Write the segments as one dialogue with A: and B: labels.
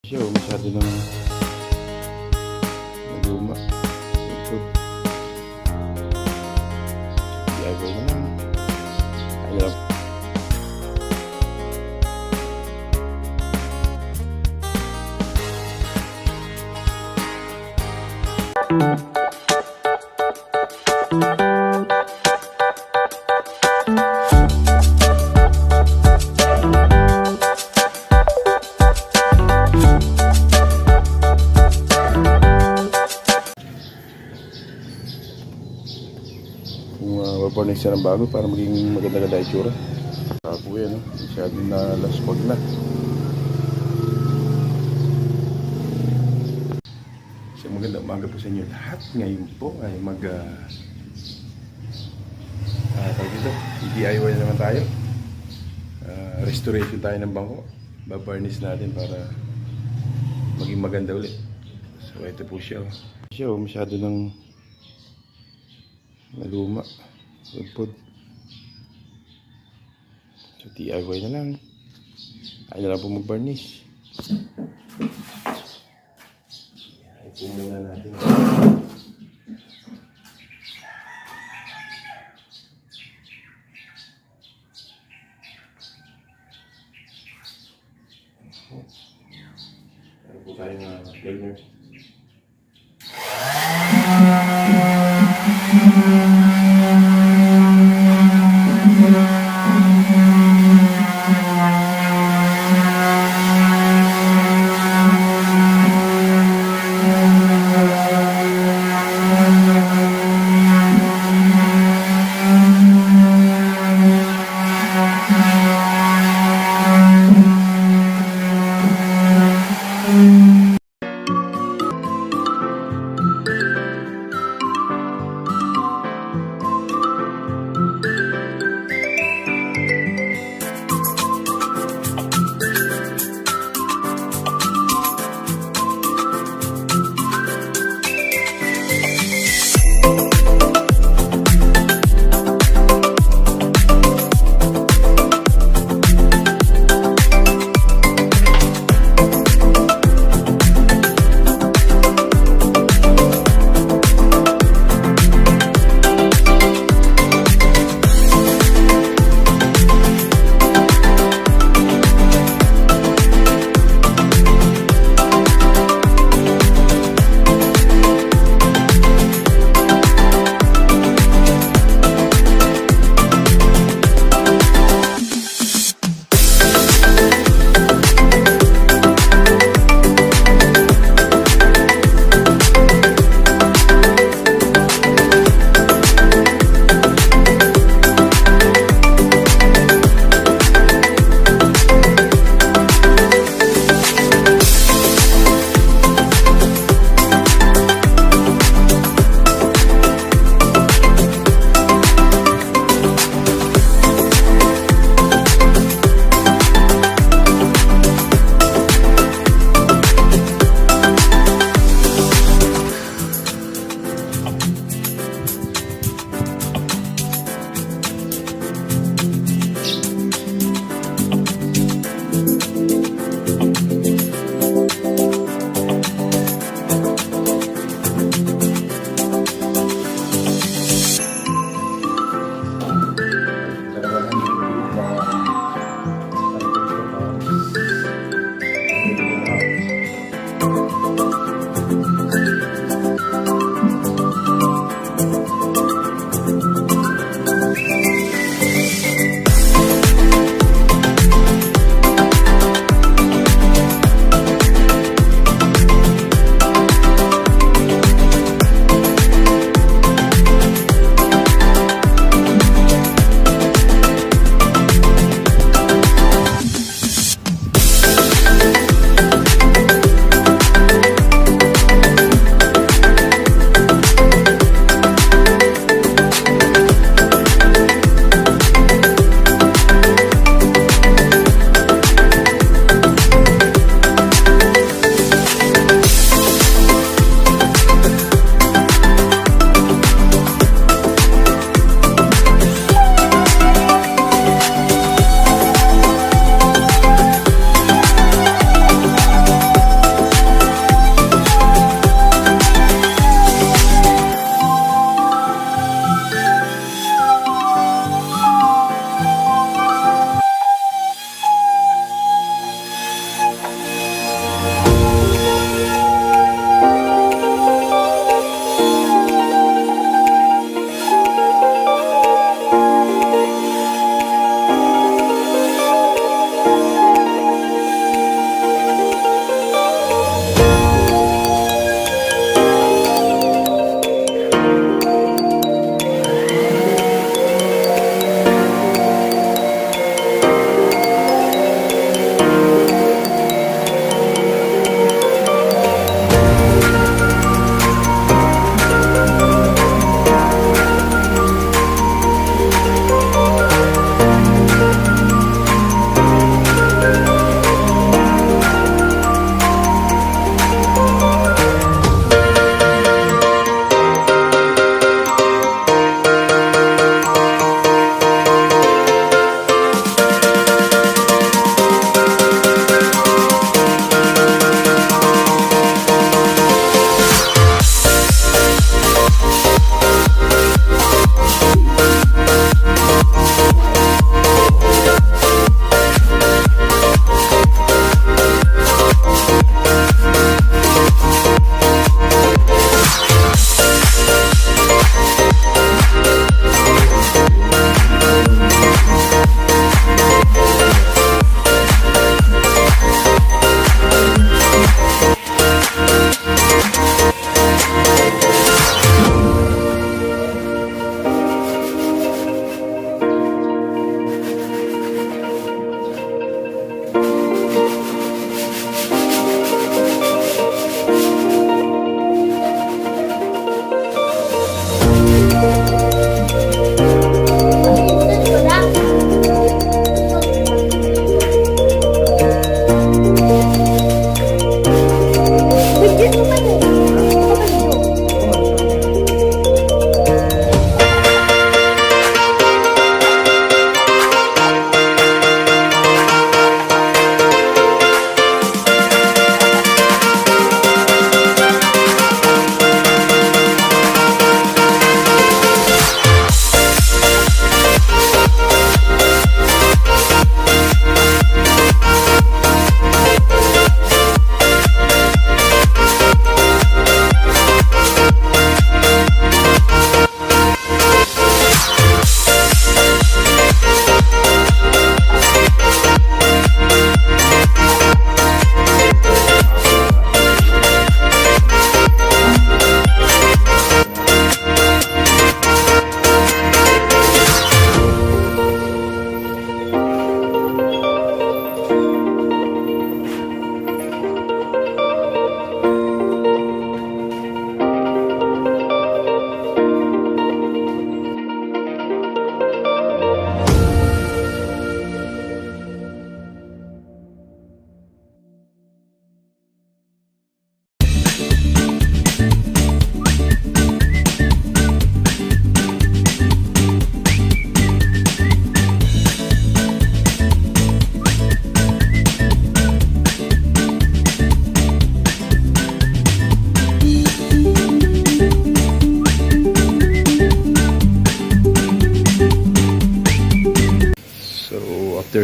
A: Siya masyado ng maluma. Ito. DIY na lang. Ayun. Kung Varnish siya ng bago para maging maganda-ganda itsura. Bago yan, masyadong nalaspag na. So maganda umaga po sa inyo lahat. Ngayon po ay DIY na naman tayo. Restoration tayo ng bangko. Varnish natin para maging maganda ulit. So ito po siya. Siya masyado ng maluma. Pudpud. So DIY na lang. Ayaw na lang po mag-varnish. Ayaw po muna natin. Ayaw po tayo na cleaner.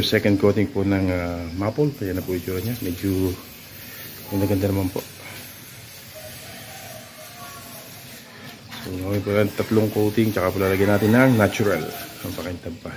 A: after second coating po ng maple, kaya na po itsura niya. Medyo maganda naman po. So, okay po yan, tatlong coating, tsaka po lalagyan natin ng natural ang pakintab pa.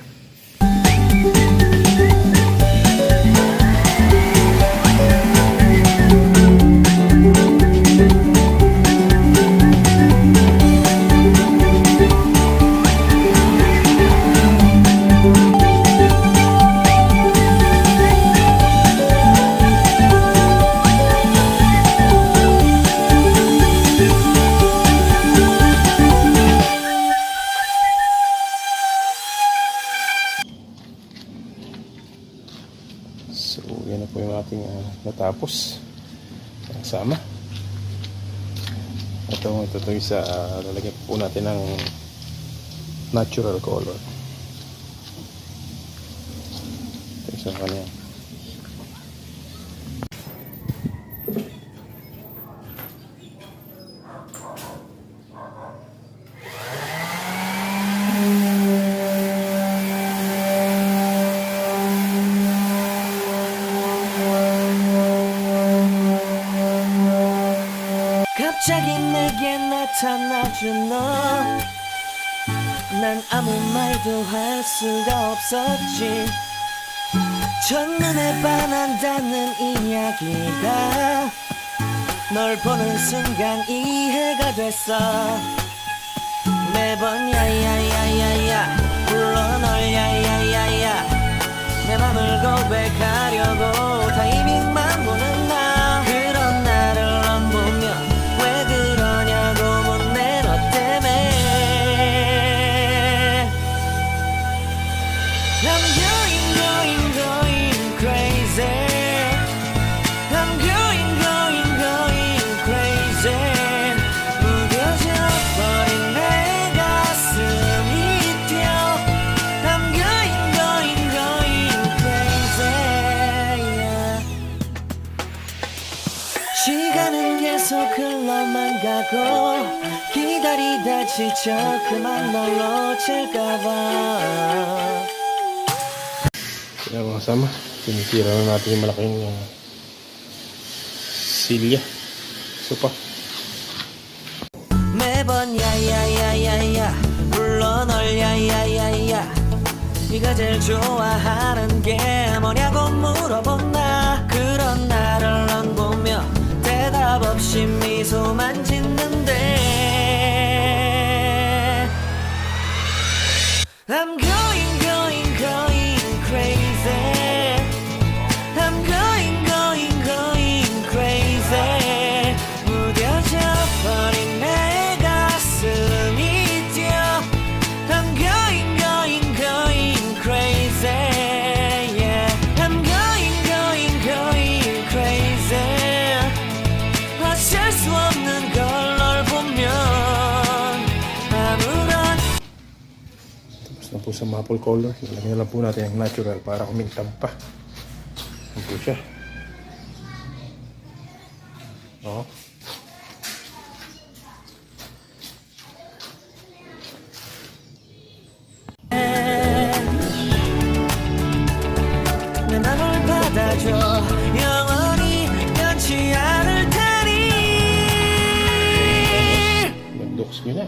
A: So, yan na po yung ating natapos. Sama. Ito yung isa, lalagyan po natin ng natural color. Ito yung isa kanya.
B: 갑자기 내게 나타나준 너, 난 아무 말도 할 수가 없었지. 첫눈에 반한다는 이야기가 널 보는 순간 이해가 됐어. 매번 야야야야야 불러 널 야야야야, 내 맘을 고백하려고 타이밍만 보는 나. 그런 나를 넌 보면 왜 그러냐고 묻네, 너 때문에. I'm going crazy. I'm going crazy. 무뎌져 버린 내 가슴이 뛰어. I'm going crazy. Yeah. 시간은 계속 흘러만 가고 기다리다 지쳐 그만 널 놓칠까봐.
A: Kaya mga kasama, tinitira na natin yung malaking silya. Sopa.
B: 매번 야야야야야 불러 널 야야야야, 네가 제일 좋아하는 게 뭐냐고 물어본 나. 그런 나를 넌 보며 대답 없이 미소만 짓는데. I'm going crazy. I'm going crazy. 무뎌져 버린 내 가슴이 뛰어. I'm going crazy. Yeah. I'm going crazy. 어쩔 수 없는 걸 널 보면 아무런.
A: Tapos na po sa maple color. Lalagyan na lang po natin yung natural para kumintab pa. Yan po siya. Oo.
B: 내 맘을 받아줘. 영원히 변치 않을 테니.
A: Nag-looks nyo na.